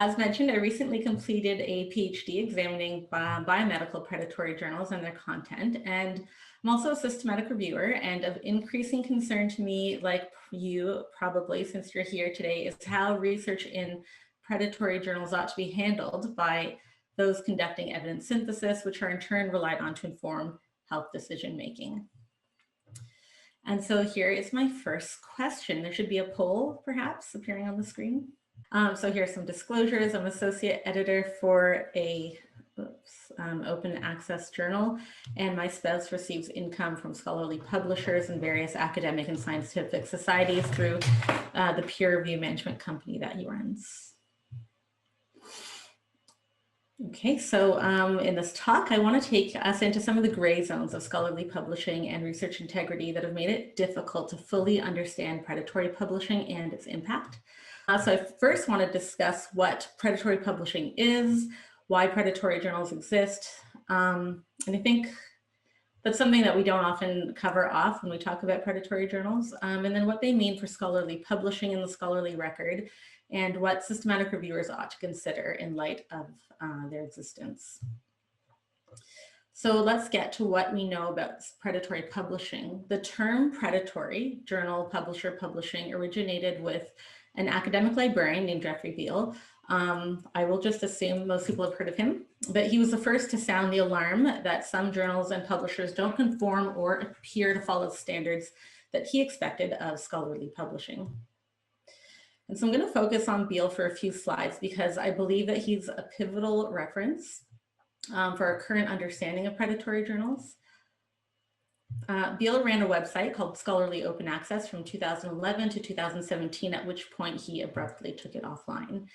As mentioned, I recently completed a PhD examining biomedical predatory journals and their content, and I'm also a systematic reviewer, and of increasing concern to me, like you probably since you're here today, is how research in predatory journals ought to be handled by those conducting evidence synthesis, which are in turn relied on to inform health decision making. And so here is my first question. There should be a poll perhaps appearing on the screen. So here's some disclosures. I'm associate editor for a open access journal, and my spouse receives income from scholarly publishers and various academic and scientific societies through the peer review management company that he runs. Okay, so in this talk, I want to take us into some of the gray zones of scholarly publishing and research integrity that have made it difficult to fully understand predatory publishing and its impact. So I first want to discuss what predatory publishing is, why predatory journals exist, and I think that's something that we don't often cover off when we talk about predatory journals, and then what they mean for scholarly publishing in the scholarly record, and what systematic reviewers ought to consider in light of their existence. So let's get to what we know about predatory publishing. The term predatory, journal, publisher, publishing, originated with an academic librarian named Jeffrey Beall. I will just assume most people have heard of him, but he was the first to sound the alarm that some journals and publishers don't conform or appear to follow standards that he expected of scholarly publishing. And so I'm going to focus on Beall for a few slides because I believe that he's a pivotal reference for our current understanding of predatory journals. Beall ran a website called Scholarly Open Access from 2011 to 2017, at which point he abruptly took it offline.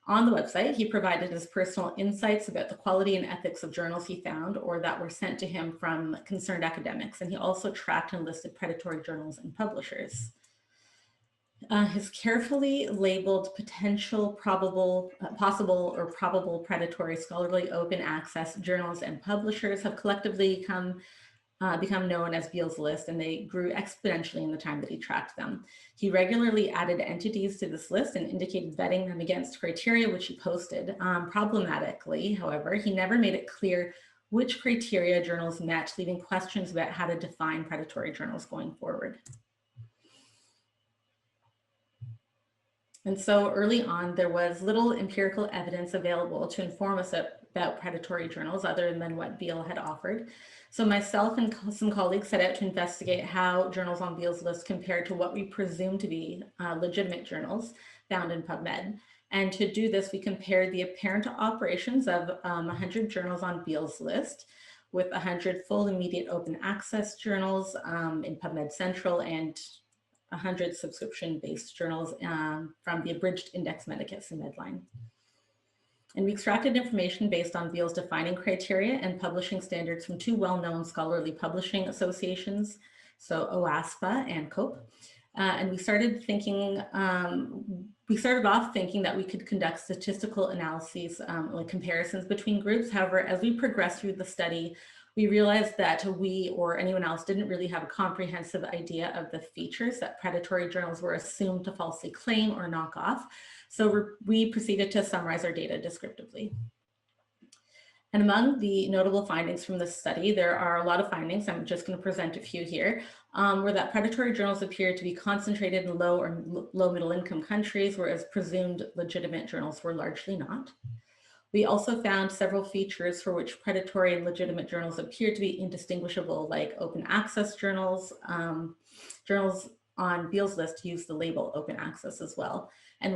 On the website, he provided his personal insights about the quality and ethics of journals he found or that were sent to him from concerned academics, and he also tracked and listed predatory journals and publishers. His carefully labeled possible or probable predatory scholarly open access journals and publishers have collectively become known as Beall's list, and they grew exponentially in the time that he tracked them. He regularly added entities to this list and indicated vetting them against criteria which he posted. Problematically, however, he never made it clear which criteria journals met, leaving questions about how to define predatory journals going forward. And so early on, there was little empirical evidence available to inform us about predatory journals other than what Beall had offered. So myself and some colleagues set out to investigate how journals on Beall's list compared to what we presume to be legitimate journals found in PubMed. And to do this, we compared the apparent operations of 100 journals on Beall's list with 100 full immediate open access journals in PubMed Central and 100 subscription-based journals from the abridged Index Medicus and Medline. And we extracted information based on Beall's defining criteria and publishing standards from two well-known scholarly publishing associations, so OASPA and COPE. And we started off thinking that we could conduct statistical analyses, like comparisons between groups. However, as we progressed through the study, we realized that we or anyone else didn't really have a comprehensive idea of the features that predatory journals were assumed to falsely claim or knock off. So we proceeded to summarize our data descriptively. And among the notable findings from this study, there are a lot of findings. I'm just going to present a few here, were that predatory journals appear to be concentrated in low or low middle income countries, whereas presumed legitimate journals were largely not. We also found several features for which predatory and legitimate journals appear to be indistinguishable, like open access journals. Journals on Beall's list use the label open access as well. And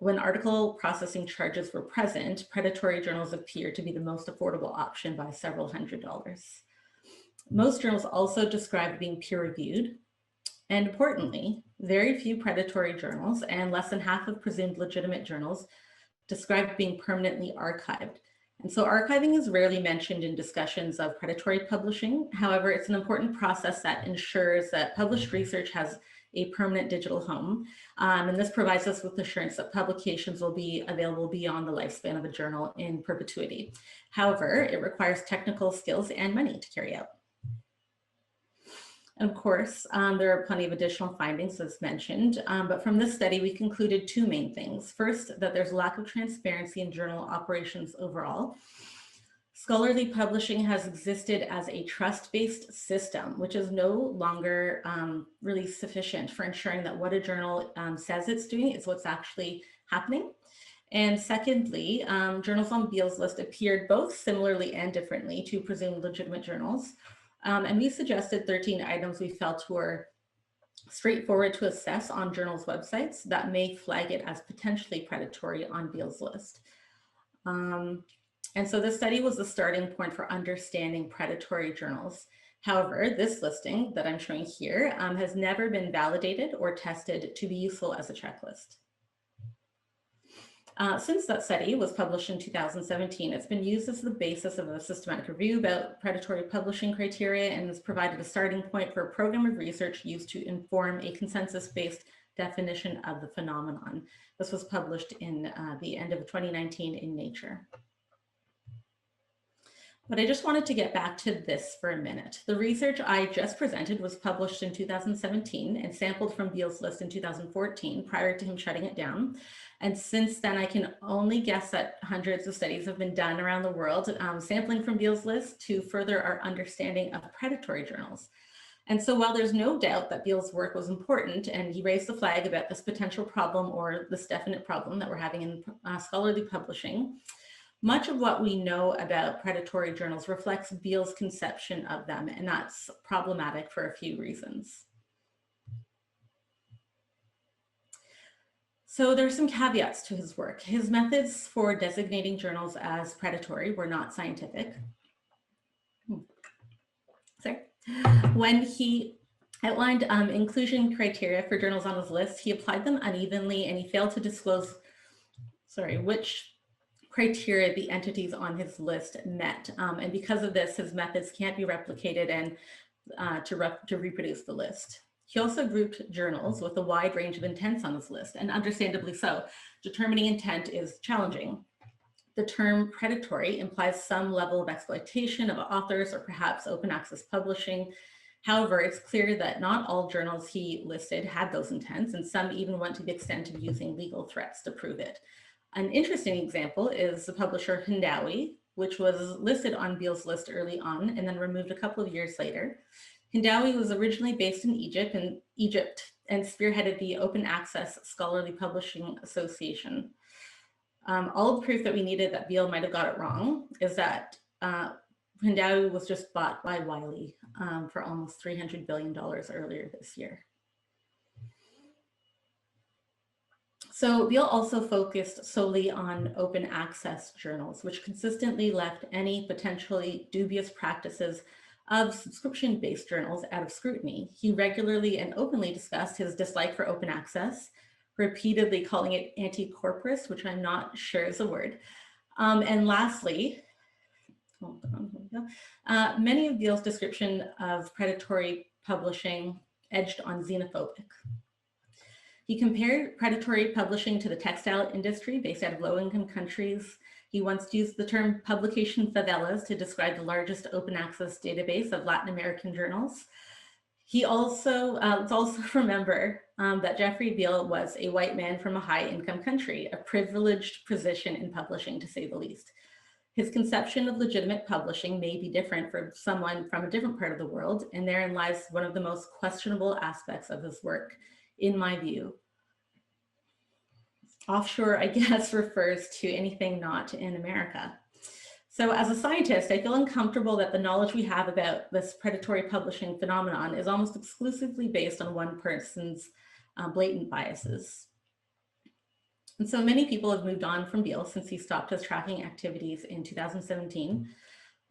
when article processing charges were present, predatory journals appear to be the most affordable option by several $100s. Most journals also described being peer-reviewed. And importantly, very few predatory journals and less than half of presumed legitimate journals described being permanently archived. And so archiving is rarely mentioned in discussions of predatory publishing. However, it's an important process that ensures that published research has a permanent digital home. And this provides us with assurance that publications will be available beyond the lifespan of a journal in perpetuity. However, it requires technical skills and money to carry out. And of course, there are plenty of additional findings as mentioned, but from this study, we concluded two main things. First, that there's a lack of transparency in journal operations overall. Scholarly publishing has existed as a trust-based system, which is no longer really sufficient for ensuring that what a journal says it's doing is what's actually happening. And secondly, journals on Beall's list appeared both similarly and differently to presumed legitimate journals. And we suggested 13 items we felt were straightforward to assess on journals' websites that may flag it as potentially predatory on Beall's list. And so this study was the starting point for understanding predatory journals. However, this listing that I'm showing here has never been validated or tested to be useful as a checklist. Since that study was published in 2017, it's been used as the basis of a systematic review about predatory publishing criteria and has provided a starting point for a program of research used to inform a consensus-based definition of the phenomenon. This was published in the end of 2019 in Nature. But I just wanted to get back to this for a minute. The research I just presented was published in 2017 and sampled from Beall's list in 2014 prior to him shutting it down. And since then, I can only guess that hundreds of studies have been done around the world, sampling from Beall's list to further our understanding of predatory journals. And so while there's no doubt that Beall's work was important and he raised the flag about this potential problem or this definite problem that we're having in scholarly publishing, much of what we know about predatory journals reflects Beall's conception of them, and that's problematic for a few reasons. So there's some caveats to his work. His methods for designating journals as predatory were not scientific. Sorry. When he outlined inclusion criteria for journals on his list, he applied them unevenly and he failed to disclose, which criteria the entities on his list met. And because of this, his methods can't be replicated and to reproduce the list. He also grouped journals with a wide range of intents on his list, and understandably so. Determining intent is challenging. The term predatory implies some level of exploitation of authors or perhaps open access publishing. However, it's clear that not all journals he listed had those intents, and some even went to the extent of using legal threats to prove it. An interesting example is the publisher Hindawi, which was listed on Beall's list early on and then removed a couple of years later. Hindawi was originally based in Egypt and spearheaded the Open Access Scholarly Publishing Association. All the proof that we needed that Beall might have got it wrong is that Hindawi was just bought by Wiley for almost $300 billion earlier this year. So Beall also focused solely on open access journals, which consistently left any potentially dubious practices of subscription-based journals out of scrutiny. He regularly and openly discussed his dislike for open access, repeatedly calling it anti-corporate, which I'm not sure is a word. And lastly, many of Beall's description of predatory publishing edged on xenophobic. He compared predatory publishing to the textile industry based out of low-income countries. He once used the term publication favelas to describe the largest open access database of Latin American journals. He also, let's also remember that Jeffrey Beall was a white man from a high-income country, a privileged position in publishing, to say the least. His conception of legitimate publishing may be different for someone from a different part of the world, and therein lies one of the most questionable aspects of his work, in my view. Offshore, I guess, refers to anything not in America. So as a scientist, I feel uncomfortable that the knowledge we have about this predatory publishing phenomenon is almost exclusively based on one person's blatant biases. And so many people have moved on from Beall since he stopped his tracking activities in 2017.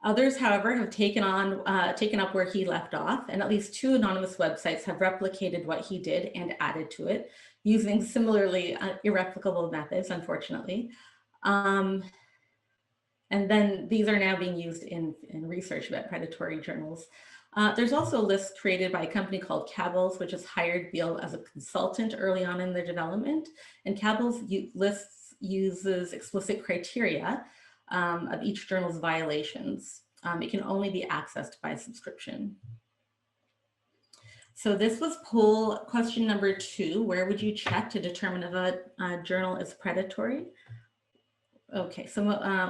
Others, however, have taken up where he left off, and at least 2 anonymous websites have replicated what he did and added to it using similarly irreplicable methods, unfortunately. And then these are now being used in research about predatory journals. There's also a list created by a company called Cabell's, which has hired Beall as a consultant early on in their development. And Cabell's lists uses explicit criteria of each journal's violations. It can only be accessed by subscription. So this was poll question number 2. Where would you check to determine if a journal is predatory? Okay, so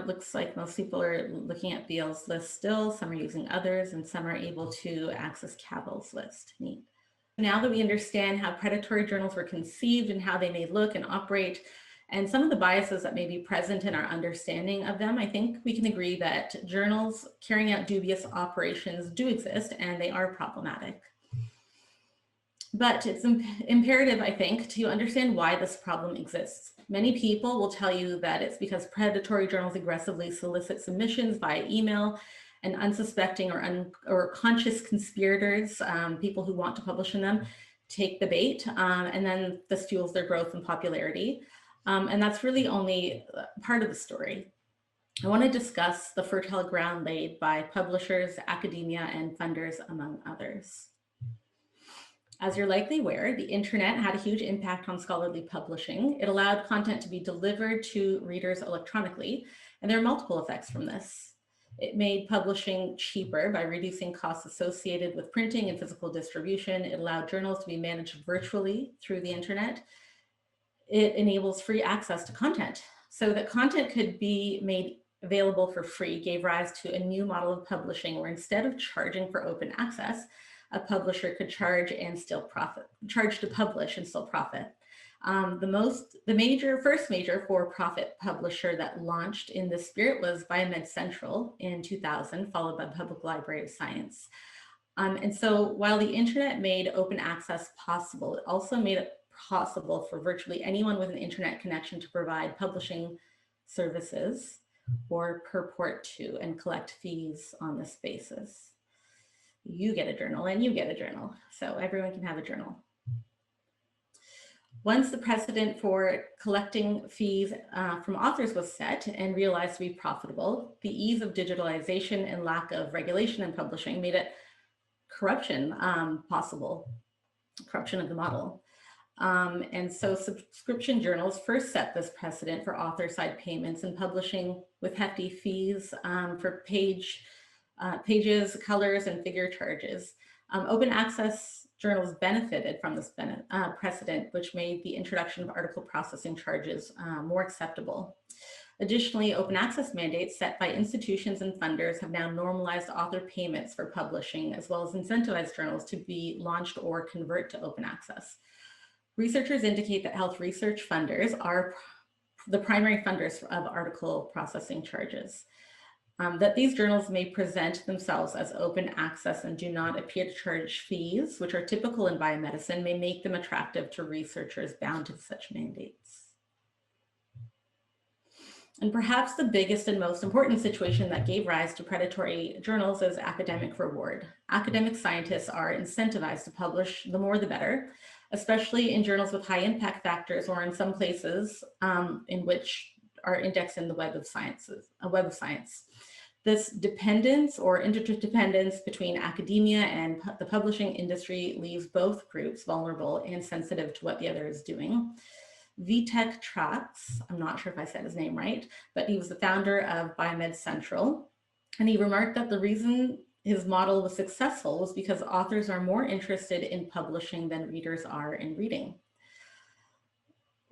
looks like most people are looking at BL's list still. Some are using others, and some are able to access CAVL's list. Neat. Now that we understand how predatory journals were conceived and how they may look and operate, and some of the biases that may be present in our understanding of them, I think we can agree that journals carrying out dubious operations do exist and they are problematic. But it's imperative, I think, to understand why this problem exists. Many people will tell you that it's because predatory journals aggressively solicit submissions via email, and unsuspecting or conscious conspirators, people who want to publish in them, take the bait, and then this fuels their growth and popularity. And that's really only part of the story. I want to discuss the fertile ground laid by publishers, academia, and funders, among others. As you're likely aware, the internet had a huge impact on scholarly publishing. It allowed content to be delivered to readers electronically, and there are multiple effects from this. It made publishing cheaper by reducing costs associated with printing and physical distribution. It allowed journals to be managed virtually through the internet. It enables free access to content. So that content could be made available for free gave rise to a new model of publishing where instead of charging for open access, a publisher could charge to publish and still profit. The first major for-profit publisher that launched in this spirit was Biomed Central in 2000, followed by Public Library of Science. And so while the internet made open access possible, it also made it possible for virtually anyone with an internet connection to provide publishing services or purport to and collect fees on this basis. You get a journal and you get a journal, so everyone can have a journal. Once the precedent for collecting fees from authors was set and realized to be profitable, the ease of digitalization and lack of regulation in publishing made it corruption possible, corruption of the model. And so subscription journals first set this precedent for author-side payments and publishing with hefty fees for pages, colors, and figure charges. Open access journals benefited from this precedent, which made the introduction of article processing charges more acceptable. Additionally, open access mandates set by institutions and funders have now normalized author payments for publishing, as well as incentivized journals to be launched or convert to open access. Researchers indicate that health research funders are the primary funders of article processing charges. That these journals may present themselves as open access and do not appear to charge fees, which are typical in biomedicine, may make them attractive to researchers bound to such mandates. And perhaps the biggest and most important situation that gave rise to predatory journals is academic reward. Academic scientists are incentivized to publish, the more the better, especially in journals with high impact factors or in some places in which are indexed in the web of science. This dependence or interdependence between academia and the publishing industry leaves both groups vulnerable and sensitive to what the other is doing. Vitek Trax, I'm not sure if I said his name right, but he was the founder of Biomed Central. And he remarked that the reason his model was successful was because authors are more interested in publishing than readers are in reading.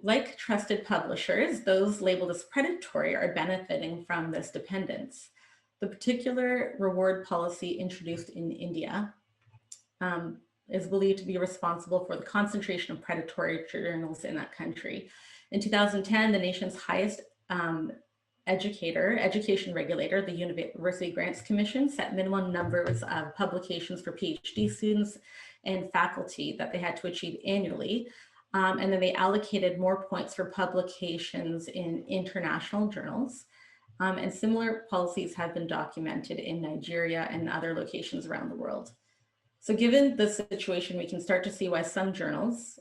Like trusted publishers, those labeled as predatory are benefiting from this dependence. The particular reward policy introduced in India is believed to be responsible for the concentration of predatory journals in that country. In 2010, the nation's highest education regulator, the University Grants Commission, set minimum numbers of publications for PhD students and faculty that they had to achieve annually. And then they allocated more points for publications in international journals. And similar policies have been documented in Nigeria and other locations around the world. So given the situation, we can start to see why some journals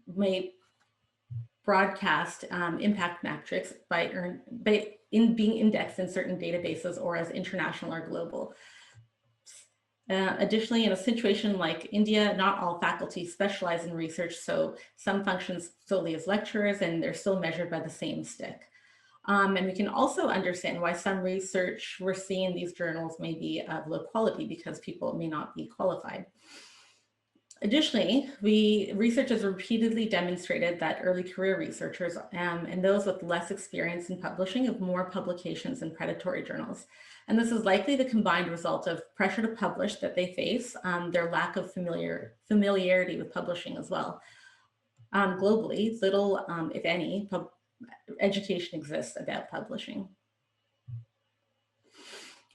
may broadcast impact metrics by being indexed in certain databases or as international or global. Additionally, in a situation like India, not all faculty specialize in research, so some function solely as lecturers and they're still measured by the same stick. And we can also understand why some research we're seeing in these journals may be of low quality because people may not be qualified. Additionally, research has repeatedly demonstrated that early career researchers and those with less experience in publishing have more publications in predatory journals. And this is likely the combined result of pressure to publish that they face, their lack of familiarity with publishing as well. Globally, little, if any, education exists about publishing.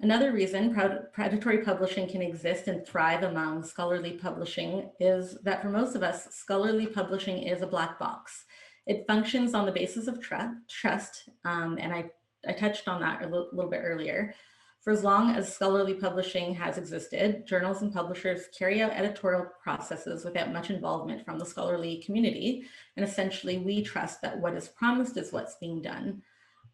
Another reason predatory publishing can exist and thrive among scholarly publishing is that for most of us, scholarly publishing is a black box. It functions on the basis of trust, and I touched on that a little bit earlier. For as long as scholarly publishing has existed, journals and publishers carry out editorial processes without much involvement from the scholarly community, and essentially we trust that what is promised is what's being done.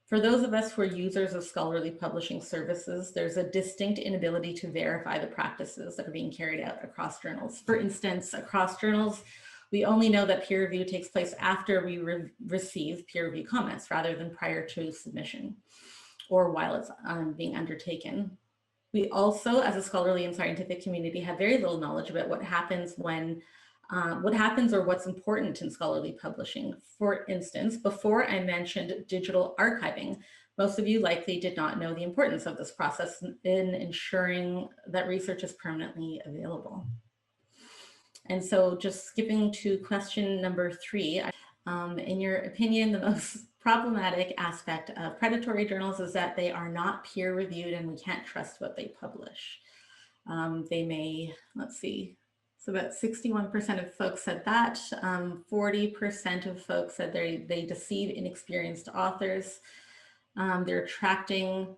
For those of us who are users of scholarly publishing services, there's a distinct inability to verify the practices that are being carried out across journals. For instance, across journals, we only know that peer review takes place after we receive peer review comments rather than prior to submission or while it's being undertaken. We also, as a scholarly and scientific community, have very little knowledge about what happens when or what's important in scholarly publishing. For instance, before I mentioned digital archiving, most of you likely did not know the importance of this process in ensuring that research is permanently available. And so just skipping to question number 3, in your opinion, the most problematic aspect of predatory journals is that they are not peer reviewed and we can't trust what they publish. They may, let's see, so about 61% of folks said that. 40% of folks said they deceive inexperienced authors. They're attracting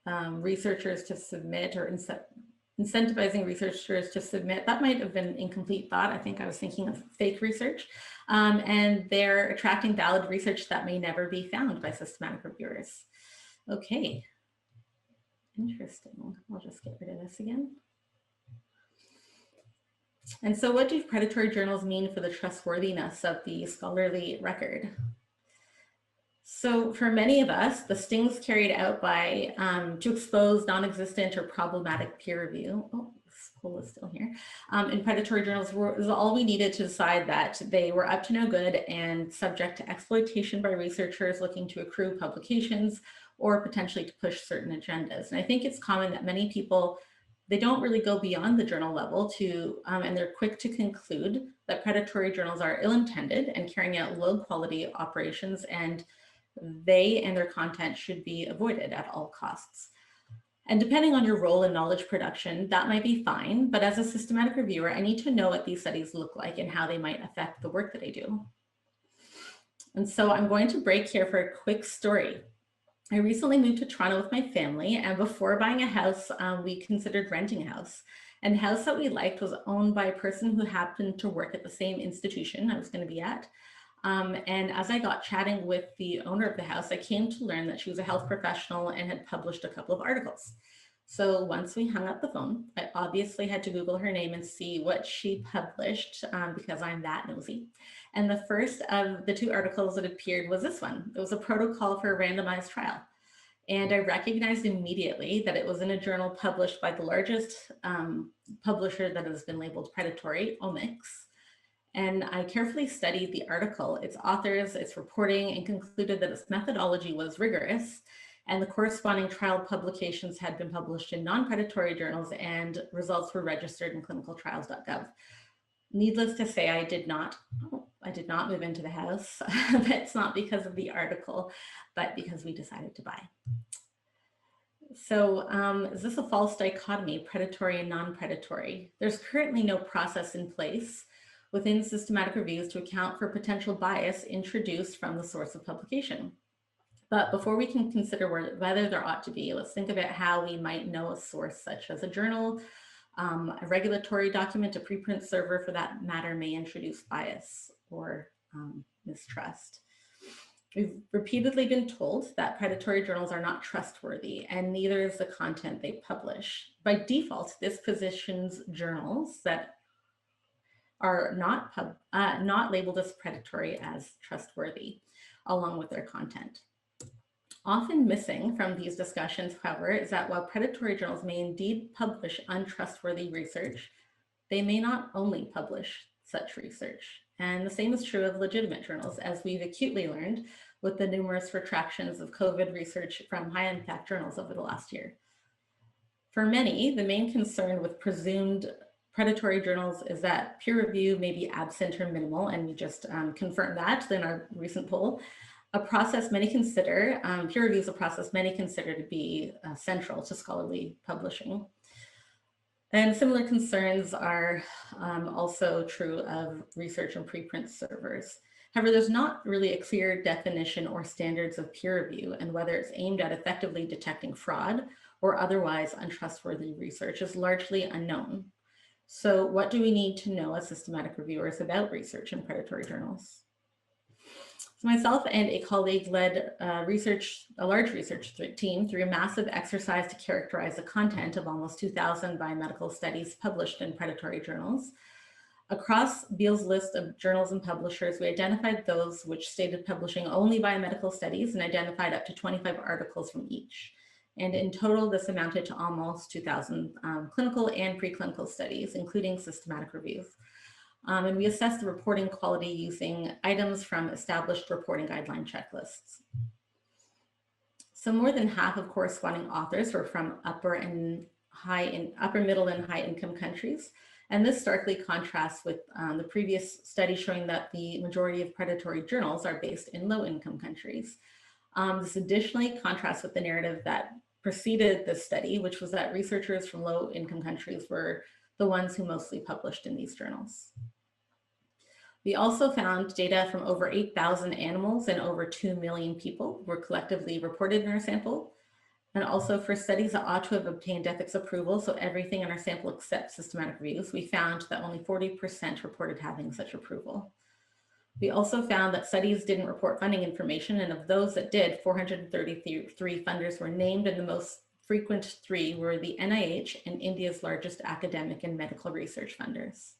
researchers to submit or incentivizing researchers to submit. That might have been an incomplete thought. I think I was thinking of fake research. And they're attracting valid research that may never be found by systematic reviewers. Okay, interesting. I'll just get rid of this again. And so what do predatory journals mean for the trustworthiness of the scholarly record? So for many of us, the stings carried out by to expose non-existent or problematic peer review, this poll is still here, in predatory journals was all we needed to decide that they were up to no good and subject to exploitation by researchers looking to accrue publications or potentially to push certain agendas. And I think it's common that many people, they don't really go beyond the journal level to, and they're quick to conclude that predatory journals are ill-intended and carrying out low-quality operations, and they and their content should be avoided at all costs. And depending on your role in knowledge production, that might be fine, but as a systematic reviewer, I need to know what these studies look like and how they might affect the work that I do. And so I'm going to break here for a quick story. I recently moved to Toronto with my family, and before buying a house, we considered renting a house. And the house that we liked was owned by a person who happened to work at the same institution I was going to be at. And as I got chatting with the owner of the house, I came to learn that she was a health professional and had published a couple of articles. So once we hung up the phone, I obviously had to Google her name and see what she published because I'm that nosy. And the first of the 2 articles that appeared was this one. It was a protocol for a randomized trial. And I recognized immediately that it was in a journal published by the largest publisher that has been labeled predatory, Omics. And I carefully studied the article, its authors, its reporting, and concluded that its methodology was rigorous, and the corresponding trial publications had been published in non-predatory journals, and results were registered in clinicaltrials.gov. Needless to say, I did not move into the house. That's not because of the article, but because we decided to buy. So is this a false dichotomy, predatory and non-predatory? There's currently no process in place within systematic reviews to account for potential bias introduced from the source of publication. But before we can consider whether there ought to be, let's think about how we might know a source such as a journal, a regulatory document, a preprint server for that matter may introduce bias or mistrust. We've repeatedly been told that predatory journals are not trustworthy, and neither is the content they publish. By default, this positions journals that are not labeled as predatory as trustworthy, along with their content. Often missing from these discussions, however, is that while predatory journals may indeed publish untrustworthy research, they may not only publish such research. And the same is true of legitimate journals, as we've acutely learned with the numerous retractions of COVID research from high-impact journals over the last year. For many, the main concern with presumed predatory journals is that peer review may be absent or minimal, and we just confirmed that in our recent poll. A process many consider, peer review is a process many consider to be central to scholarly publishing. And similar concerns are also true of research and preprint servers. However, there's not really a clear definition or standards of peer review, and whether it's aimed at effectively detecting fraud or otherwise untrustworthy research is largely unknown. So what do we need to know as systematic reviewers about research in predatory journals? So myself and a colleague led a large research team through a massive exercise to characterize the content of almost 2,000 biomedical studies published in predatory journals. Across Beal's list of journals and publishers, we identified those which stated publishing only biomedical studies and identified up to 25 articles from each. And in total, this amounted to almost 2,000 clinical and preclinical studies, including systematic reviews. And we assessed the reporting quality using items from established reporting guideline checklists. So more than half of corresponding authors were from upper, middle, and high income countries. And this starkly contrasts with the previous study showing that the majority of predatory journals are based in low income countries. This additionally contrasts with the narrative that preceded this study, which was that researchers from low income countries were the ones who mostly published in these journals. We also found data from over 8,000 animals and over 2 million people were collectively reported in our sample. And also for studies that ought to have obtained ethics approval, so everything in our sample except systematic reviews, we found that only 40% reported having such approval. We also found that studies didn't report funding information, and of those that did, 433 funders were named, and the most frequent three were the NIH and India's largest academic and medical research funders.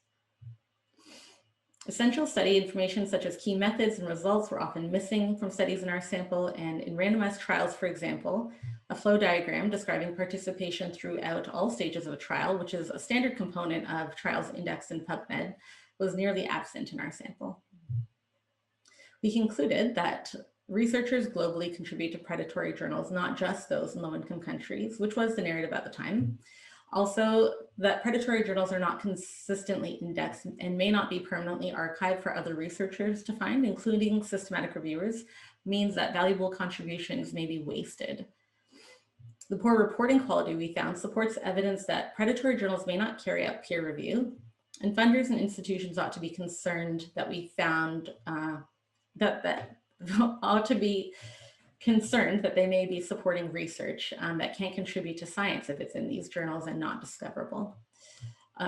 Essential study information such as key methods and results were often missing from studies in our sample, and in randomized trials, for example, a flow diagram describing participation throughout all stages of a trial, which is a standard component of trials indexed in PubMed, was nearly absent in our sample. We concluded that researchers globally contribute to predatory journals, not just those in low-income countries, which was the narrative at the time. Also, that predatory journals are not consistently indexed and may not be permanently archived for other researchers to find, including systematic reviewers, means that valuable contributions may be wasted. The poor reporting quality we found supports evidence that predatory journals may not carry out peer review, and funders and institutions ought to be concerned that we found ought to be concerned that they may be supporting research that can't contribute to science if it's in these journals and not discoverable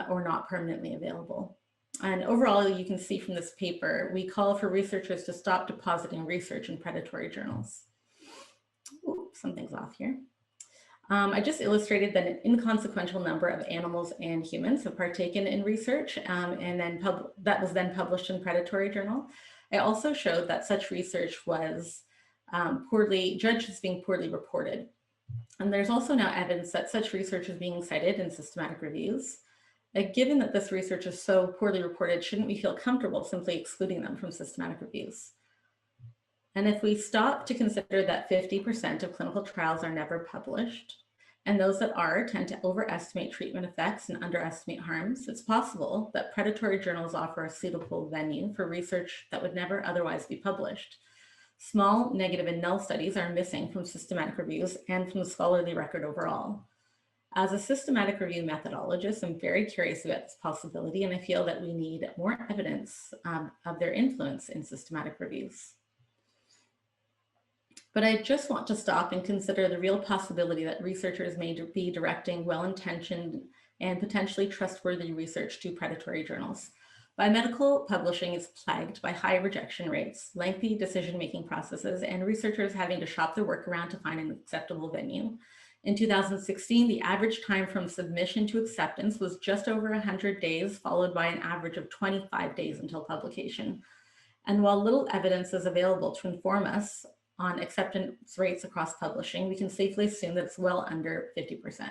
or not permanently available. And overall, you can see from this paper, we call for researchers to stop depositing research in predatory journals. Ooh, something's off here. I just illustrated that an inconsequential number of animals and humans have partaken in research and then that was then published in predatory journal. I also showed that such research was judged as being poorly reported. And there's also now evidence that such research is being cited in systematic reviews. Given that this research is so poorly reported, shouldn't we feel comfortable simply excluding them from systematic reviews? And if we stop to consider that 50% of clinical trials are never published, and those that are tend to overestimate treatment effects and underestimate harms, it's possible that predatory journals offer a suitable venue for research that would never otherwise be published. Small, negative, and null studies are missing from systematic reviews and from the scholarly record overall. As a systematic review methodologist, I'm very curious about this possibility, and I feel that we need more evidence of their influence in systematic reviews. But I just want to stop and consider the real possibility that researchers may be directing well-intentioned and potentially trustworthy research to predatory journals. Biomedical publishing is plagued by high rejection rates, lengthy decision-making processes, and researchers having to shop their work around to find an acceptable venue. In 2016, the average time from submission to acceptance was just over 100 days, followed by an average of 25 days until publication. And while little evidence is available to inform us on acceptance rates across publishing, we can safely assume that it's well under 50%.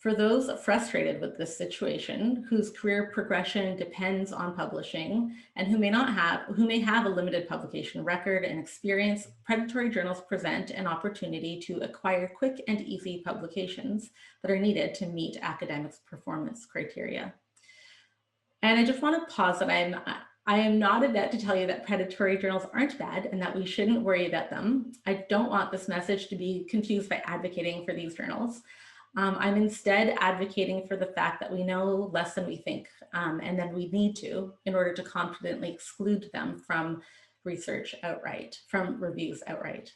For those frustrated with this situation, whose career progression depends on publishing, and who may have a limited publication record and experience, predatory journals present an opportunity to acquire quick and easy publications that are needed to meet academics' performance criteria. And I just want to pause that I am not about to tell you that predatory journals aren't bad and that we shouldn't worry about them. I don't want this message to be confused by advocating for these journals. I'm instead advocating for the fact that we know less than we think, and then we need to in order to confidently exclude them from research outright, from reviews outright.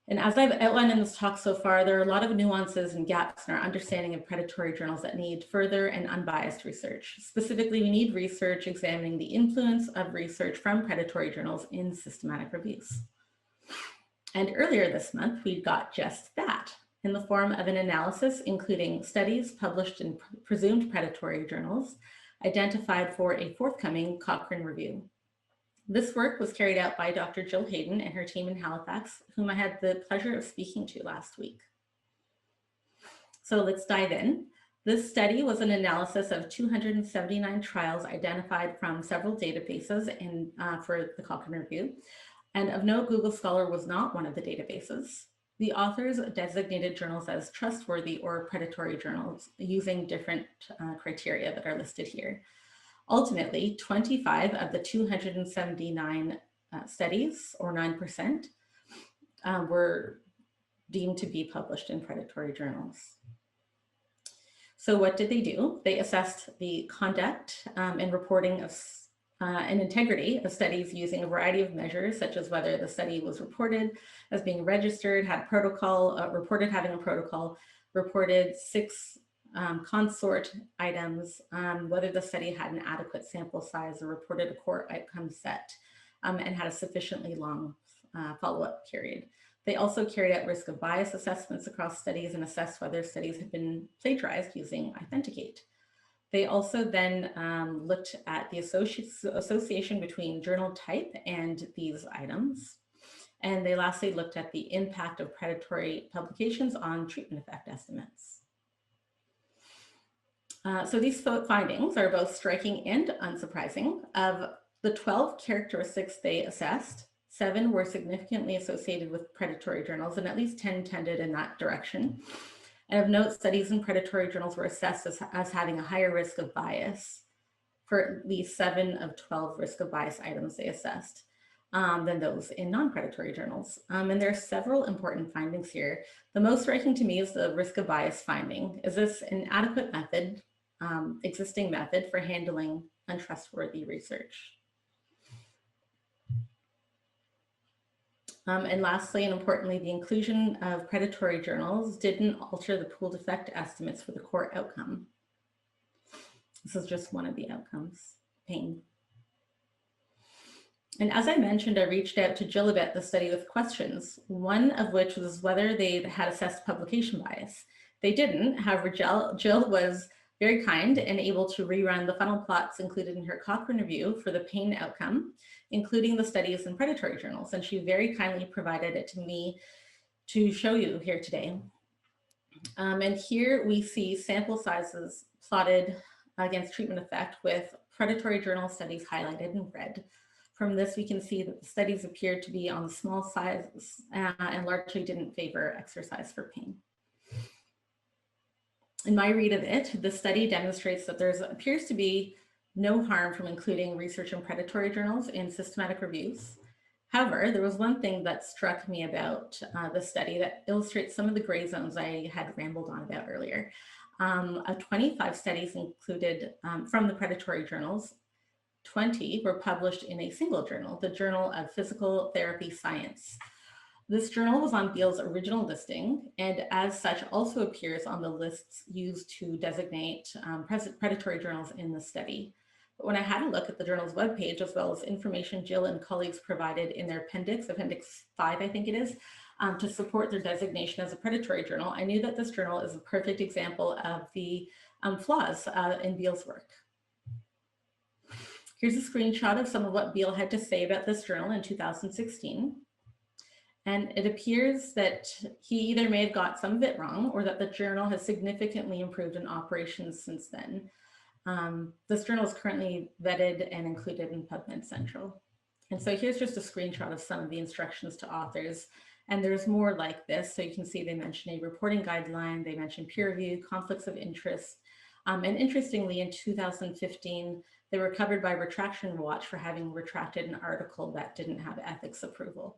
And as I've outlined in this talk so far, there are a lot of nuances and gaps in our understanding of predatory journals that need further and unbiased research. Specifically, we need research examining the influence of research from predatory journals in systematic reviews. And earlier this month, we got just that in the form of an analysis including studies published in presumed predatory journals identified for a forthcoming Cochrane review. This work was carried out by Dr. Jill Hayden and her team in Halifax, whom I had the pleasure of speaking to last week. So let's dive in. This study was an analysis of 279 trials identified from several databases for the Cochrane review. And of note, Google Scholar was not one of the databases. The authors designated journals as trustworthy or predatory journals using different criteria that are listed here. Ultimately, 25 of the 279 studies, or 9%, were deemed to be published in predatory journals. So what did they do? They assessed the conduct and reporting of and integrity of studies using a variety of measures, such as whether the study was reported as being registered, had protocol, reported having a protocol, reported 6 consort items, whether the study had an adequate sample size or reported a core outcome set, and had a sufficiently long follow-up period. They also carried out risk of bias assessments across studies and assessed whether studies had been plagiarized using Authenticate. They also then looked at the association between journal type and these items. And they lastly looked at the impact of predatory publications on treatment effect estimates. So these findings are both striking and unsurprising. Of the 12 characteristics they assessed, 7 were significantly associated with predatory journals, and at least 10 tended in that direction. And of note, studies in predatory journals were assessed as having a higher risk of bias for at least 7 of 12 risk of bias items they assessed than those in non-predatory journals. And there are several important findings here. The most striking to me is the risk of bias finding. Is this an adequate method, existing method for handling untrustworthy research? And lastly, and importantly, the inclusion of predatory journals didn't alter the pooled effect estimates for the core outcome. This is just one of the outcomes, pain. And as I mentioned, I reached out to Jill about the study with questions, one of which was whether they had assessed publication bias. They didn't. However, Jill was very kind and able to rerun the funnel plots included in her Cochrane review for the pain outcome, including the studies in predatory journals. And she very kindly provided it to me to show you here today. And here we see sample sizes plotted against treatment effect with predatory journal studies highlighted in red. From this, we can see that the studies appeared to be on the small size and largely didn't favor exercise for pain. In my read of it, the study demonstrates that there appears to be no harm from including research in predatory journals in systematic reviews. However, there was one thing that struck me about the study that illustrates some of the gray zones I had rambled on about earlier. Of 25 studies included from the predatory journals, 20 were published in a single journal, the Journal of Physical Therapy Science. This journal was on Beale's original listing, and as such also appears on the lists used to designate predatory journals in the study. But when I had a look at the journal's webpage, as well as information Jill and colleagues provided in their appendix 5, I think it is, to support their designation as a predatory journal, I knew that this journal is a perfect example of the flaws in Beale's work. Here's a screenshot of some of what Beale had to say about this journal in 2016. And it appears that he either may have got some of it wrong or that the journal has significantly improved in operations since then. This journal is currently vetted and included in PubMed Central. And so here's just a screenshot of some of the instructions to authors. And there's more like this. So you can see they mention a reporting guideline, they mention peer review, conflicts of interest. And interestingly, in 2015, they were covered by Retraction Watch for having retracted an article that didn't have ethics approval.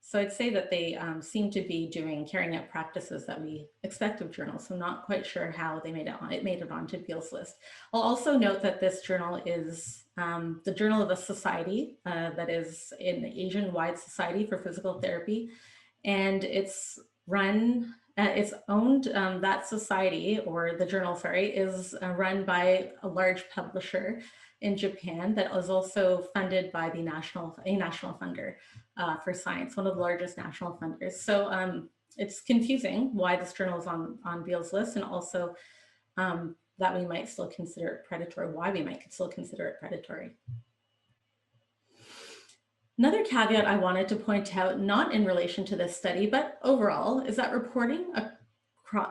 So I'd say that they seem to be carrying out practices that we expect of journals. So not quite sure how they made it on. It made it onto Beall's list. I'll also note that this journal is the journal of a society that is an Asian-wide society for physical therapy, and it's run. It's owned. That society, or the journal, sorry, is run by a large publisher in Japan that is also funded by the national funder for science, one of the largest national funders. So it's confusing why this journal is on Beall's list, and also that we might still consider it predatory, why we might still consider it predatory. Another caveat I wanted to point out, not in relation to this study, but overall, is that reporting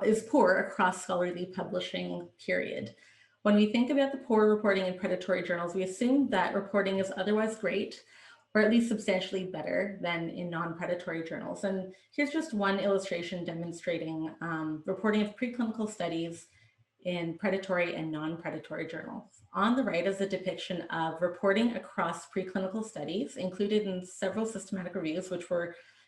is poor across scholarly publishing, period. When we think about the poor reporting in predatory journals, we assume that reporting is otherwise great, or at least substantially better than in non-predatory journals. And here's just one illustration demonstrating reporting of preclinical studies in predatory and non-predatory journals. On the right is a depiction of reporting across preclinical studies included in several systematic reviews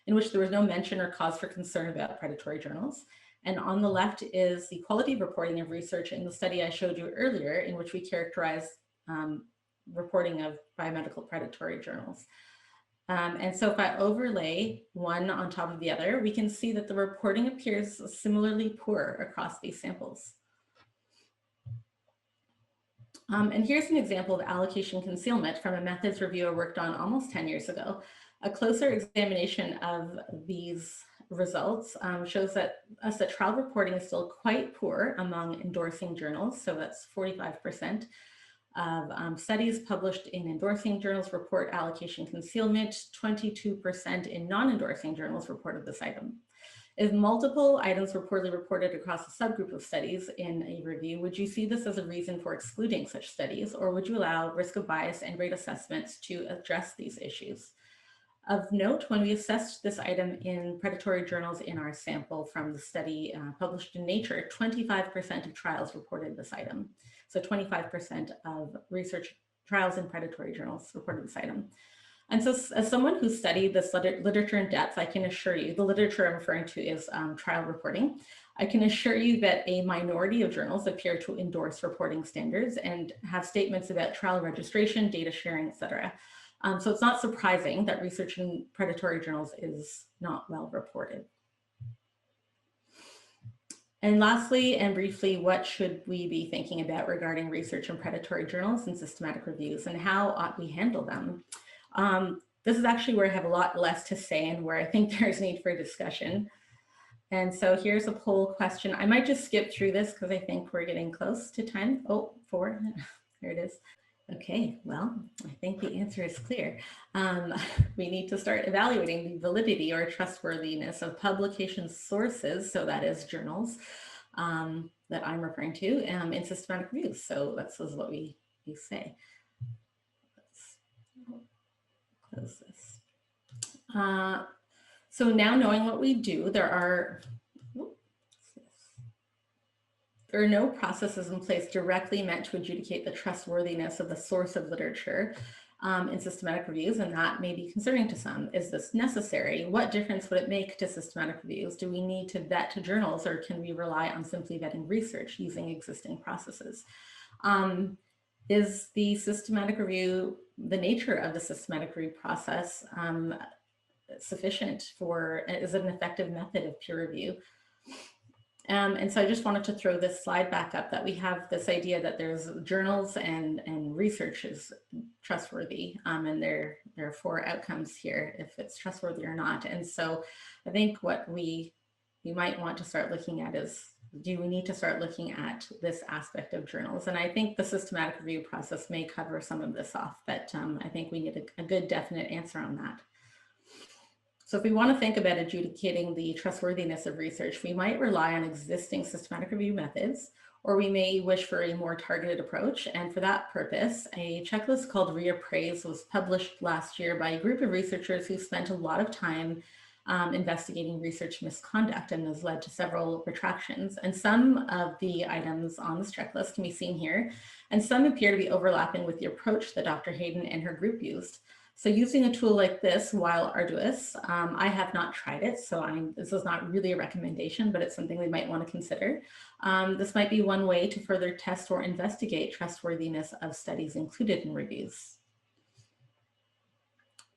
in which there was no mention or cause for concern about predatory journals. And on the left is the quality of reporting of research in the study I showed you earlier, in which we characterized reporting of biomedical predatory journals. And so if I overlay one on top of the other, we can see that the reporting appears similarly poor across these samples. And here's an example of allocation concealment from a methods review I worked on almost 10 years ago. A closer examination of these results shows that trial reporting is still quite poor among endorsing journals. So that's 45% of studies published in endorsing journals report allocation concealment, 22% in non-endorsing journals reported this item. If multiple items were poorly reported across a subgroup of studies in a review, would you see this as a reason for excluding such studies, or would you allow risk of bias and rate assessments to address these issues? Of note, when we assessed this item in predatory journals in our sample from the study published in Nature, 25% of trials reported this item. So 25% of research trials in predatory journals reported this item. And so as someone who studied this literature in depth, I can assure you, the literature I'm referring to is trial reporting. I can assure you that a minority of journals appear to endorse reporting standards and have statements about trial registration, data sharing, et cetera. So it's not surprising that research in predatory journals is not well reported. And lastly, and briefly, what should we be thinking about regarding research in predatory journals and systematic reviews, and how ought we handle them? This is actually where I have a lot less to say and where I think there's need for discussion. And so here's a poll question. I might just skip through this because I think we're getting close to time. Oh, 4, there it is. Okay, well, I think the answer is clear. We need to start evaluating the validity or trustworthiness of publication sources, so that is journals, that I'm referring to in systematic reviews. So that's what we say. Let's close this. So now knowing what we do, there are no processes in place directly meant to adjudicate the trustworthiness of the source of literature in systematic reviews, and that may be concerning to some. Is this necessary? What difference would it make to systematic reviews? Do we need to vet to journals, or can we rely on simply vetting research using existing processes? Is the systematic review, the nature of the systematic review process sufficient is it an effective method of peer review? And so I just wanted to throw this slide back up, that we have this idea that there's journals and research is trustworthy, and there are 4 outcomes here if it's trustworthy or not. And so I think what we might want to start looking at is, do we need to start looking at this aspect of journals? And I think the systematic review process may cover some of this off, but I think we need a good definite answer on that. So if we want to think about adjudicating the trustworthiness of research, we might rely on existing systematic review methods, or we may wish for a more targeted approach. And for that purpose, a checklist called Reappraise was published last year by a group of researchers who spent a lot of time investigating research misconduct, and has led to several retractions. And some of the items on this checklist can be seen here, and some appear to be overlapping with the approach that Dr. Hayden and her group used. So using a tool like this, while arduous, I have not tried it, so this is not really a recommendation, but it's something we might want to consider. This might be one way to further test or investigate trustworthiness of studies included in reviews.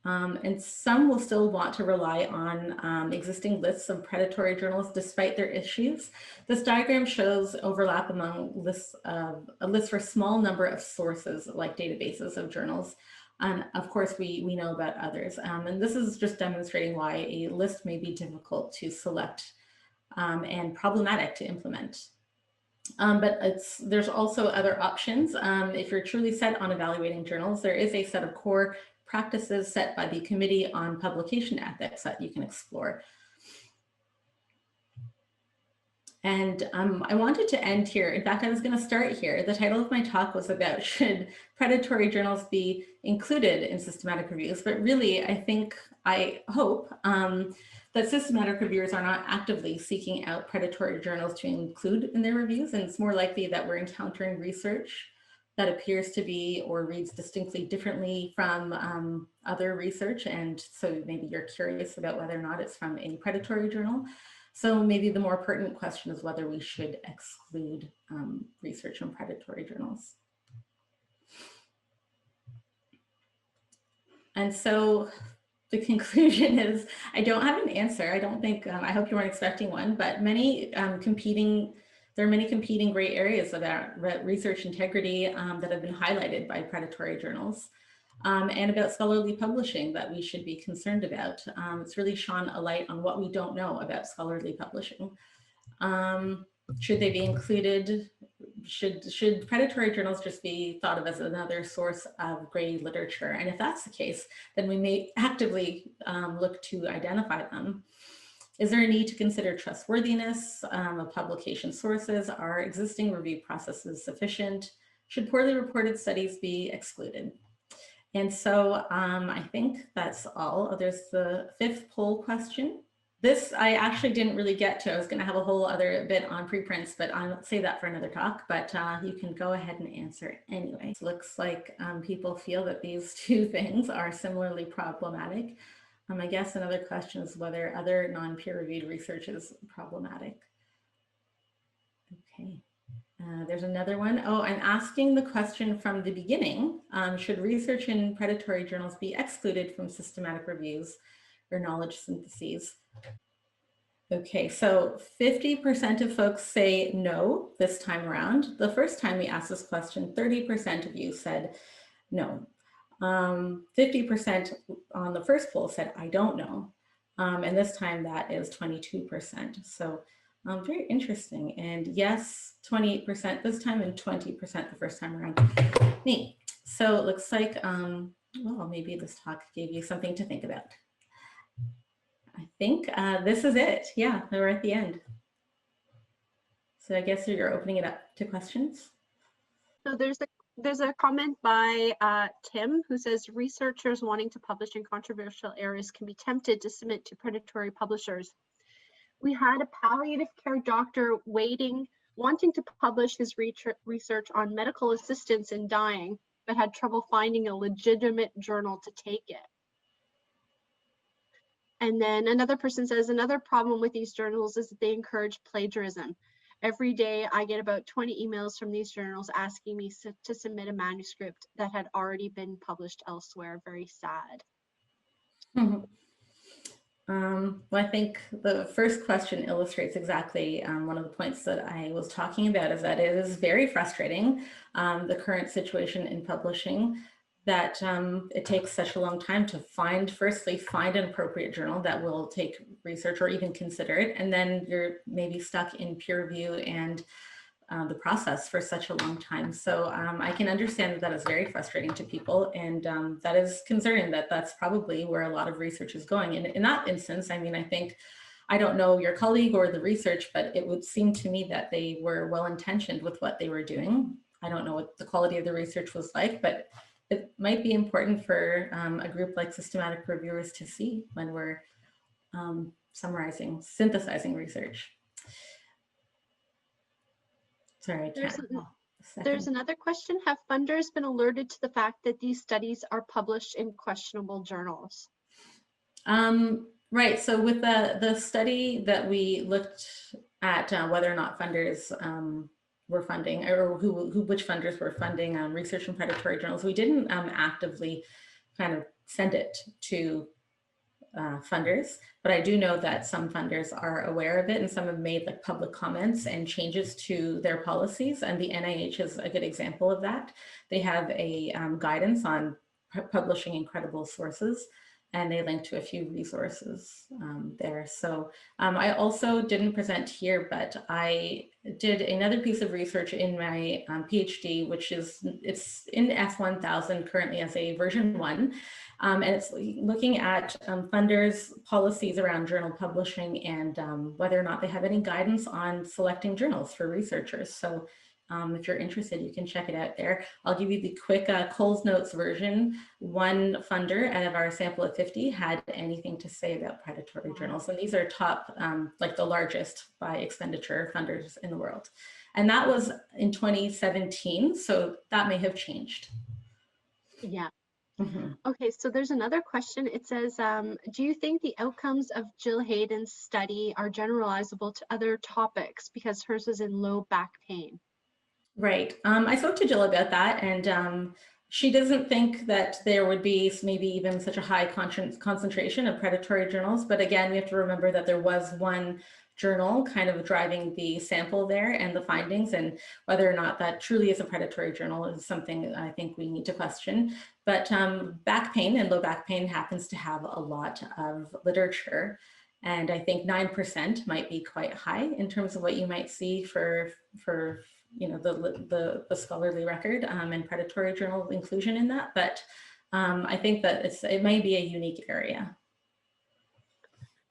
And some will still want to rely on existing lists of predatory journals despite their issues. This diagram shows overlap among lists of a list for a small number of sources like databases of journals. And of course, we know about others. And this is just demonstrating why a list may be difficult to select and problematic to implement. But there's also other options. If you're truly set on evaluating journals, there is a set of core practices set by the Committee on Publication Ethics that you can explore. And I wanted to end here. In fact, I was going to start here. The title of my talk was about should predatory journals be included in systematic reviews, but really I hope that systematic reviewers are not actively seeking out predatory journals to include in their reviews, and it's more likely that we're encountering research that appears to be or reads distinctly differently from other research. And so maybe you're curious about whether or not it's from a predatory journal. So maybe the more pertinent question is whether we should exclude research from predatory journals. And so the conclusion is, I don't have an answer. I don't think, I hope you weren't expecting one, but there are many competing gray areas about research integrity that have been highlighted by predatory journals, and about scholarly publishing that we should be concerned about. It's really shone a light on what we don't know about scholarly publishing. Should they be included? Should predatory journals just be thought of as another source of gray literature? And if that's the case, then we may actively look to identify them. Is there a need to consider trustworthiness of publication sources? Are existing review processes sufficient? Should poorly reported studies be excluded? And so I think that's all. There's the fifth poll question. This I actually didn't really get to. I was going to have a whole other bit on preprints, but I'll save that for another talk. But you can go ahead and answer it anyway. So it looks like people feel that these two things are similarly problematic. I guess another question is whether other non-peer-reviewed research is problematic. Okay, there's another one. Oh, I'm asking the question from the beginning. Should research in predatory journals be excluded from systematic reviews or knowledge syntheses? Okay, so 50% of folks say no this time around. The first time we asked this question, 30% of you said no. 50% on the first poll said, I don't know. And this time that is 22%. So very interesting. And yes, 28% this time and 20% the first time around. Neat. So it looks like, well, maybe this talk gave you something to think about. I think this is it. Yeah, we're at the end. So I guess you're opening it up to questions. So there's a comment by Tim who says researchers wanting to publish in controversial areas can be tempted to submit to predatory publishers. We had a palliative care doctor wanting to publish his research on medical assistance in dying, but had trouble finding a legitimate journal to take it. And then another person says, another problem with these journals is that they encourage plagiarism. Every day I get about 20 emails from these journals asking me to submit a manuscript that had already been published elsewhere. Very sad. Mm-hmm. Well, I think the first question illustrates exactly one of the points that I was talking about, is that it is very frustrating, the current situation in publishing, that it takes such a long time to firstly find an appropriate journal that will take research or even consider it. And then you're maybe stuck in peer review and the process for such a long time. So I can understand that that is very frustrating to people, and that is concerning that that's probably where a lot of research is going. And in that instance, I mean, I think, I don't know your colleague or the research, but it would seem to me that they were well-intentioned with what they were doing. I don't know what the quality of the research was like, but it might be important for a group like systematic reviewers to see when we're synthesizing research. Sorry, I can't. There's another question. Have funders been alerted to the fact that these studies are published in questionable journals? Right. So with the study that we looked at whether or not funders were funding, or which funders were funding research in predatory journals, we didn't actively kind of send it to funders, but I do know that some funders are aware of it, and some have made like public comments and changes to their policies, and the NIH is a good example of that. They have a guidance on publishing in credible sources, and they link to a few resources there. So I also didn't present here, but I did another piece of research in my PhD, which is, it's in S1000 currently as a version 1. And it's looking at funders' policies around journal publishing and whether or not they have any guidance on selecting journals for researchers. So if you're interested, you can check it out there. I'll give you the quick Coles Notes version. One funder out of our sample of 50 had anything to say about predatory journals. And these are top, like the largest by expenditure funders in the world. And that was in 2017. So that may have changed. Yeah. Mm-hmm. Okay, so there's another question. It says, do you think the outcomes of Jill Hayden's study are generalizable to other topics because hers was in low back pain? Right. I spoke to Jill about that, and she doesn't think that there would be maybe even such a high concentration of predatory journals. But again, we have to remember that there was one journal kind of driving the sample there and the findings, and whether or not that truly is a predatory journal is something I think we need to question. But back pain and low back pain happens to have a lot of literature. And I think 9% might be quite high in terms of what you might see for you know, the scholarly record and predatory journal inclusion in that. But I think that it may be a unique area.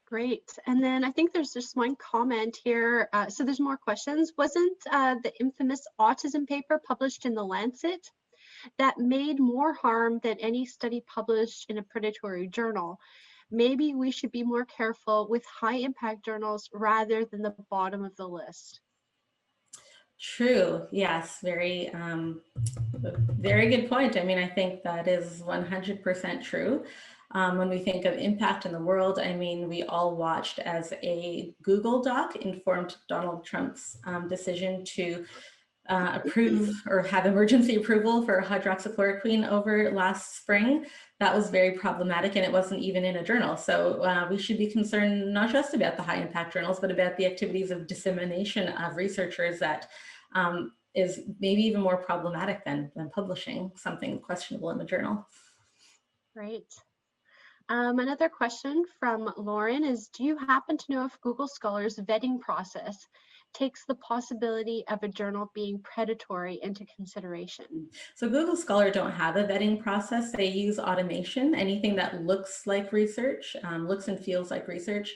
Great. And then I think there's just one comment here. So there's more questions. Wasn't the infamous autism paper published in the Lancet that made more harm than any study published in a predatory journal? Maybe we should be more careful with high impact journals rather than the bottom of the list. True. Yes. Very, very good point. I mean, I think that is 100% true. When we think of impact in the world, I mean, we all watched as a Google Doc informed Donald Trump's decision to approve or have emergency approval for hydroxychloroquine over last spring. That was very problematic, and it wasn't even in a journal. So we should be concerned not just about the high impact journals, but about the activities of dissemination of researchers that is maybe even more problematic than publishing something questionable in the journal. Great. Another question from Lauren is, do you happen to know if Google Scholar's vetting process takes the possibility of a journal being predatory into consideration? So Google Scholar don't have a vetting process. They use automation. Anything that looks like research, looks and feels like research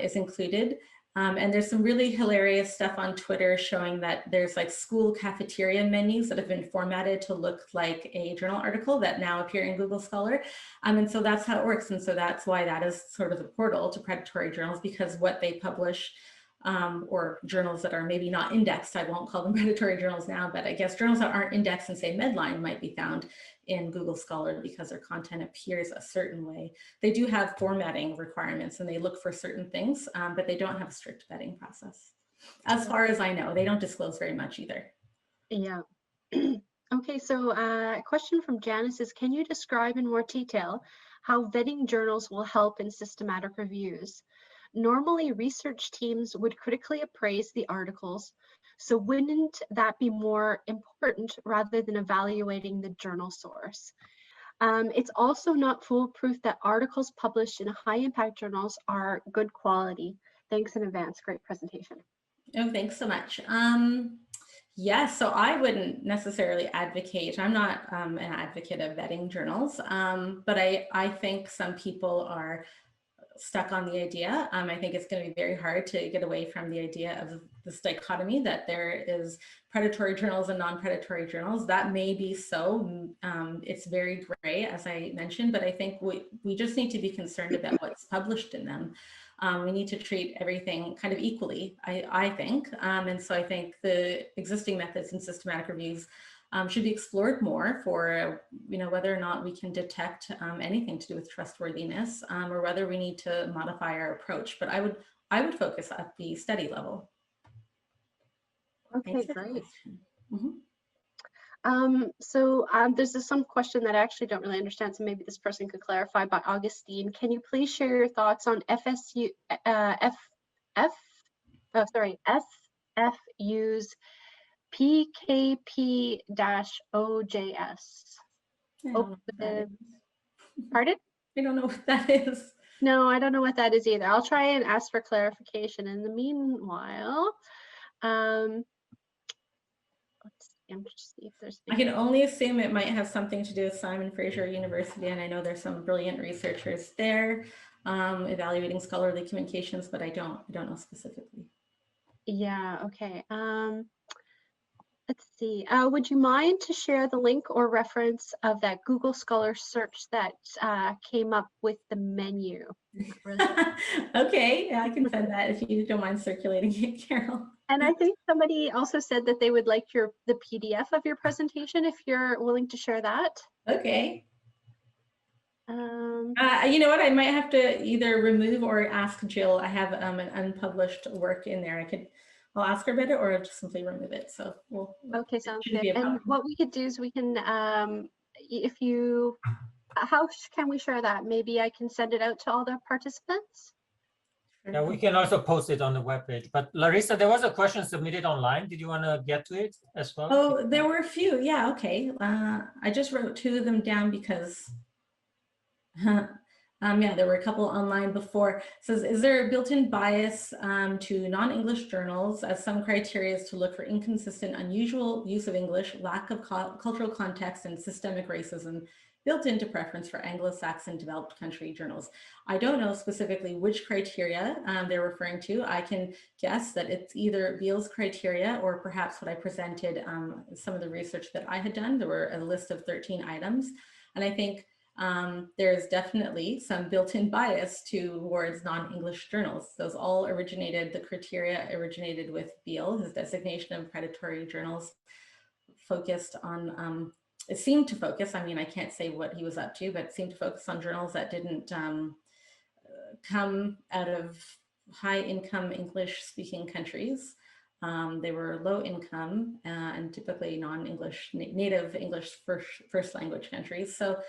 is included. And there's some really hilarious stuff on Twitter showing that there's like school cafeteria menus that have been formatted to look like a journal article that now appear in Google Scholar. And so that's how it works. And so that's why that is sort of the portal to predatory journals, because what they publish or journals that are maybe not indexed, I won't call them predatory journals now, but I guess journals that aren't indexed in, say, Medline might be found in Google Scholar because their content appears a certain way. They do have formatting requirements and they look for certain things, but they don't have a strict vetting process. As far as I know, they don't disclose very much either. Yeah. Okay, so a question from Janice is, can you describe in more detail how vetting journals will help in systematic reviews? Normally, research teams would critically appraise the articles, so wouldn't that be more important rather than evaluating the journal source? It's also not foolproof that articles published in high impact journals are good quality. Thanks in advance. Great presentation. Oh, thanks so much. Yes, so I wouldn't necessarily advocate, I'm not an advocate of vetting journals, but I think some people are stuck on the idea. I think it's going to be very hard to get away from the idea of this dichotomy that there is predatory journals and non-predatory journals. That may be so. It's very gray, as I mentioned, but I think we just need to be concerned about what's published in them. We need to treat everything kind of equally, I think. And so I think the existing methods and systematic reviews should be explored more for, whether or not we can detect anything to do with trustworthiness, or whether we need to modify our approach. But I would focus at the study level. Okay, great. Mm-hmm. So there's some question that I actually don't really understand, so maybe this person could clarify. By Augustine, can you please share your thoughts on SFU's PKP-OJS? Pardon? I don't know what that is. No, I don't know what that is either. I'll try and ask for clarification. In the meanwhile, let's see, I'm just see if there's. I can only assume it might have something to do with Simon Fraser University, and I know there's some brilliant researchers there evaluating scholarly communications, but I don't know specifically. Yeah. Okay. Let's see. Would you mind to share the link or reference of that Google Scholar search that came up with the menu? Okay, yeah, I can send that if you don't mind circulating it, Carol. And I think somebody also said that they would like the PDF of your presentation if you're willing to share that. Okay. You know what? I might have to either remove or ask Jill. I have an unpublished work in there. I'll ask her about it, or I'll just simply remove it. So okay, sounds good. And what we could do is we can, how can we share that? Maybe I can send it out to all the participants. Yeah, we can also post it on the webpage. But Larissa, there was a question submitted online. Did you want to get to it as well? Oh, there were a few. Yeah, okay. I just wrote 2 of them down because yeah, there were a couple online before. It says, is there a built-in bias to non-English journals as some criteria is to look for inconsistent, unusual use of English, lack of cultural context, and systemic racism built into preference for Anglo-Saxon developed country journals? I don't know specifically which criteria they're referring to. I can guess that it's either Beale's criteria or perhaps what I presented, some of the research that I had done. There were a list of 13 items. And I think there's definitely some built-in bias towards non-English journals. Those all originated, the criteria originated with Beale. His designation of predatory journals focused on, it seemed to focus, I mean, I can't say what he was up to, but it seemed to focus on journals that didn't come out of high-income English-speaking countries. They were low income and typically non-English, native English first language countries. So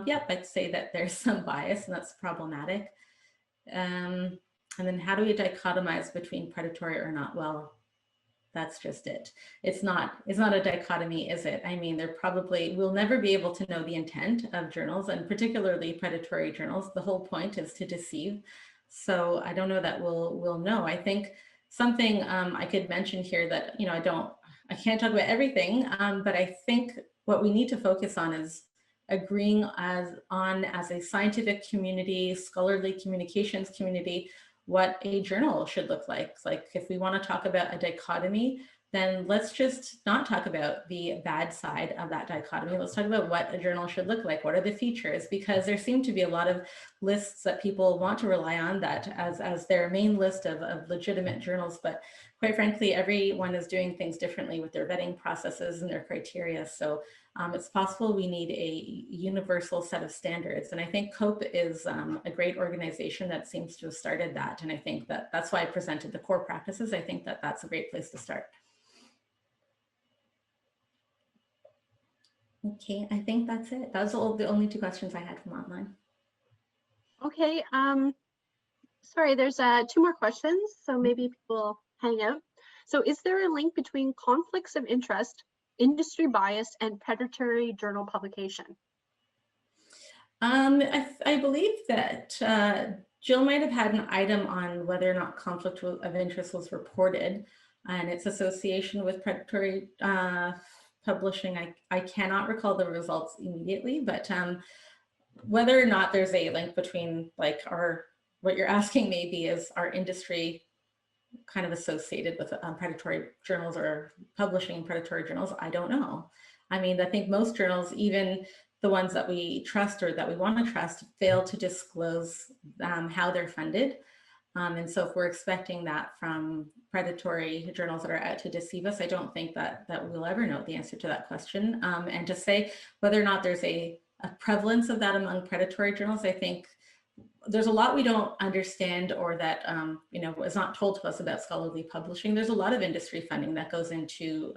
yep, I'd say that there's some bias and that's problematic. And then how do we dichotomize between predatory or not? Well, that's just it. It's not a dichotomy, is it? I mean, we'll never be able to know the intent of journals, and particularly predatory journals. The whole point is to deceive. So I don't know that we'll know. I think something I could mention here that, I can't talk about everything, but I think what we need to focus on is agreeing as a scientific community, scholarly communications community, what a journal should look like. Like if we want to talk about a dichotomy, then let's just not talk about the bad side of that dichotomy. Let's talk about what a journal should look like. What are the features? Because there seem to be a lot of lists that people want to rely on that as their main list of legitimate journals. But quite frankly, everyone is doing things differently with their vetting processes and their criteria. So it's possible we need a universal set of standards. And I think COPE is a great organization that seems to have started that. And I think that's why I presented the core practices. I think that that's a great place to start. Okay, I think that's it. Those are the only 2 questions I had from online. Okay, sorry, there's 2 more questions, so maybe people hang out. So is there a link between conflicts of interest, industry bias, and predatory journal publication? I believe that Jill might have had an item on whether or not conflict of interest was reported. and its association with predatory publishing. I cannot recall the results immediately, but whether or not there's a link between like what you're asking maybe is our industry kind of associated with predatory journals or publishing predatory journals, I don't know. I mean, I think most journals, even the ones that we trust or that we want to trust, fail to disclose how they're funded. And so if we're expecting that from predatory journals that are out to deceive us, I don't think that we'll ever know the answer to that question. And to say whether or not there's a prevalence of that among predatory journals, I think there's a lot we don't understand or that is not told to us about scholarly publishing. There's a lot of industry funding that goes into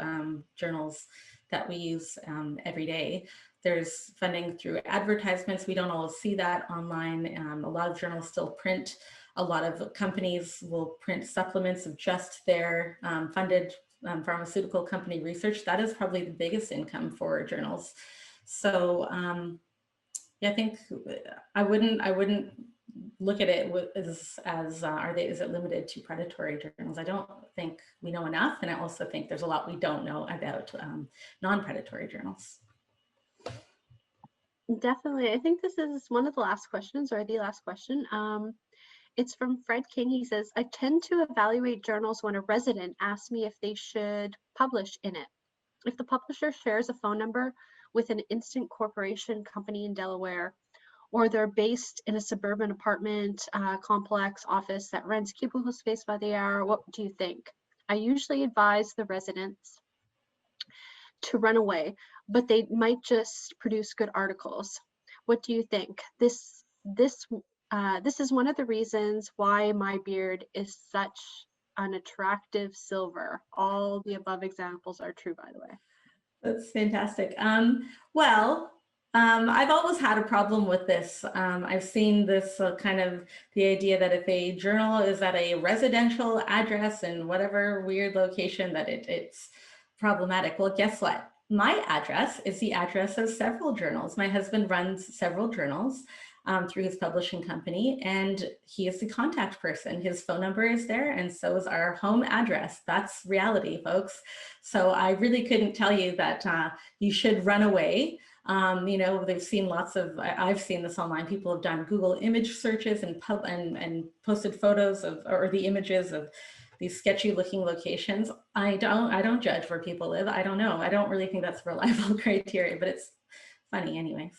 journals that we use every day. There's funding through advertisements. We don't always see that online. A lot of journals still print. A lot of companies will print supplements of just their funded pharmaceutical company research. That is probably the biggest income for journals. So yeah, I think I wouldn't look at it as is it limited to predatory journals? I don't think we know enough, and I also think there's a lot we don't know about non-predatory journals. Definitely. I think this is one of the last questions, or the last question. It's from Fred King. He says, I tend to evaluate journals when a resident asks me if they should publish in it. If the publisher shares a phone number with an instant corporation company in Delaware, or they're based in a suburban apartment complex office that rents cubicle space by the hour, what do you think? I usually advise the residents to run away, but they might just produce good articles. What do you think? This is one of the reasons why my beard is such an attractive silver. All the above examples are true, by the way. That's fantastic. I've always had a problem with this. I've seen this kind of the idea that if a journal is at a residential address in whatever weird location that it's problematic. Well, guess what? My address is the address of several journals. My husband runs several journals through his publishing company, and he is the contact person. His phone number is there, and so is our home address. That's reality, folks. So I really couldn't tell you that you should run away. They've seen lots of, I've seen this online. People have done Google image searches and posted photos of, or the images of these sketchy looking locations. I don't judge where people live. I don't know. I don't really think that's a reliable criteria, but it's funny anyways.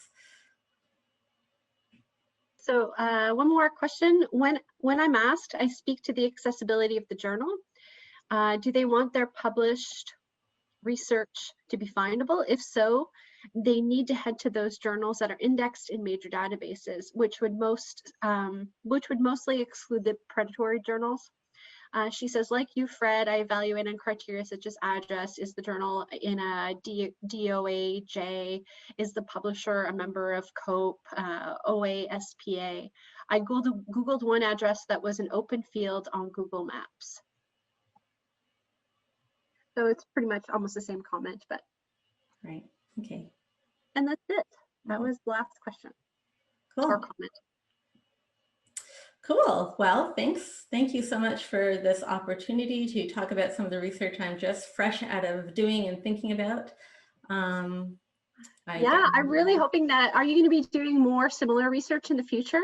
So one more question. When I'm asked, I speak to the accessibility of the journal. Do they want their published research to be findable? If so, they need to head to those journals that are indexed in major databases, which would mostly exclude the predatory journals. She says, like you, Fred, I evaluate on criteria such as address. Is the journal in a DOAJ? Is the publisher a member of COPE, OASPA? I Googled one address that was an open field on Google Maps. So it's pretty much almost the same comment, but. Right, okay. And that's it. That was the last question. Cool. Or comment. Cool. Well, thanks. Thank you so much for this opportunity to talk about some of the research I'm just fresh out of doing and thinking about. I'm really hoping that, are you going to be doing more similar research in the future?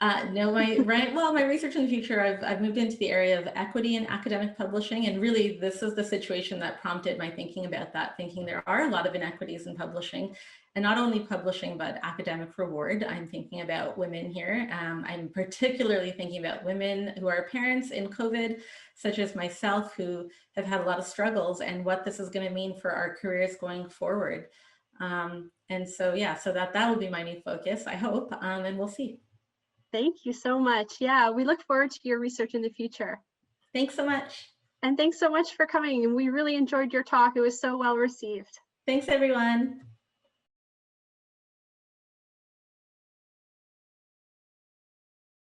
No, my research in the future, I've moved into the area of equity in academic publishing, and really this is the situation that prompted my thinking about that, thinking there are a lot of inequities in publishing, and not only publishing, but academic reward. I'm thinking about women here. I'm particularly thinking about women who are parents in COVID, such as myself, who have had a lot of struggles, and what this is going to mean for our careers going forward. And so, yeah, so that will be my new focus, I hope, and we'll see. Thank you so much. Yeah, we look forward to your research in the future. Thanks so much. And thanks so much for coming. And we really enjoyed your talk. It was so well received. Thanks, everyone.